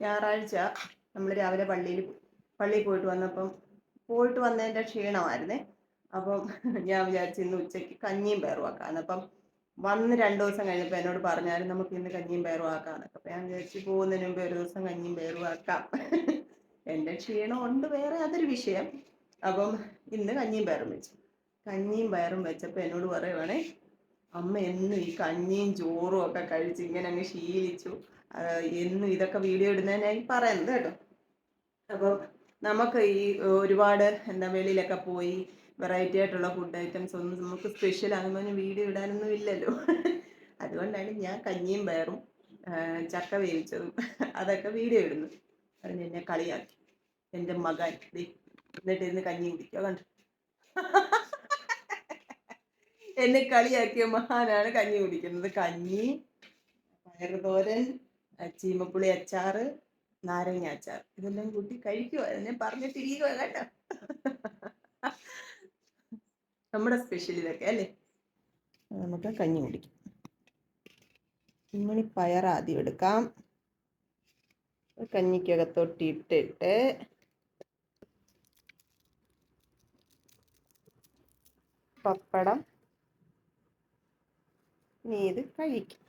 ഞായറാഴ്ച നമ്മൾ രാവിലെ പള്ളിയിൽ പോയിട്ട് വന്നതിൻ്റെ ക്ഷീണമായിരുന്നേ. അപ്പം ഞാൻ വിചാരിച്ചു ഇന്ന് ഉച്ചയ്ക്ക് കഞ്ഞിയും പയറും ആക്കാമെന്ന്. അപ്പം വന്ന് 2 ദിവസം കഴിഞ്ഞപ്പോൾ എന്നോട് പറഞ്ഞാലും നമുക്ക് ഇന്ന് കഞ്ഞിയും പയറും ആക്കാമെന്നൊക്കെ. അപ്പം ഞാൻ വിചാരിച്ചു പോകുന്നതിന് മുമ്പ് ഒരു ദിവസം കഞ്ഞിയും പയറും ആക്കാം. എൻ്റെ ക്ഷീണം ഉണ്ട്, വേറെ അതൊരു വിഷയം. അപ്പം ഇന്ന് കഞ്ഞിയും പയറും വെച്ചു. കഞ്ഞിയും പയറും വെച്ചപ്പോൾ എന്നോട് പറയുവാണേ, അമ്മ എന്നും ഈ കഞ്ഞിയും ചോറും ഒക്കെ കഴിച്ച് ഇങ്ങനെ അങ്ങ് ശീലിച്ചു, എന്നും ഇതൊക്കെ വീഡിയോ ഇടുന്നതിനായി പറയുന്നത് കേട്ടോ. അപ്പം നമുക്ക് ഈ ഒരുപാട് വെളിയിലൊക്കെ പോയി വെറൈറ്റി ആയിട്ടുള്ള ഫുഡ് ഐറ്റംസ് ഒന്നും നമുക്ക് സ്പെഷ്യൽ ആകുമ്പോൾ വീഡിയോ ഇടാനൊന്നും ഇല്ലല്ലോ. അതുകൊണ്ടാണ് ഞാൻ കഞ്ഞിയും പയറും ചക്ക വേവിച്ചതും അതൊക്കെ വീഡിയോ ഇടുന്നു. അതിന് എന്നെ കളിയാക്കി എൻ്റെ മകൻ. എന്നിട്ട് ഇന്ന് കഞ്ഞി കുടിക്കുക കണ്ടു. എന്നെ കളിയാക്കിയ മഹാനാണ് കഞ്ഞി കുടിക്കുന്നത്. കഞ്ഞി, പയറുതോരൻ, ചീമപ്പുളി അച്ചാറ്, നാരങ്ങ അച്ചാർ, ഇതെല്ലാം കൂട്ടി കഴിക്കുമോ? എന്നെ പറഞ്ഞിട്ടിരിക്കുക കേട്ടോ. നമ്മുടെ സ്പെഷ്യൽ ഇതൊക്കെ അല്ലേ. നമുക്ക് കഞ്ഞി കുടിക്കാം. ഇങ്ങനെ പയർ ആദ്യം എടുക്കാം. കഞ്ഞിക്കകത്തൊട്ടിട്ടിട്ട് പപ്പടം, ഇനി ഇത് കഴിക്കും.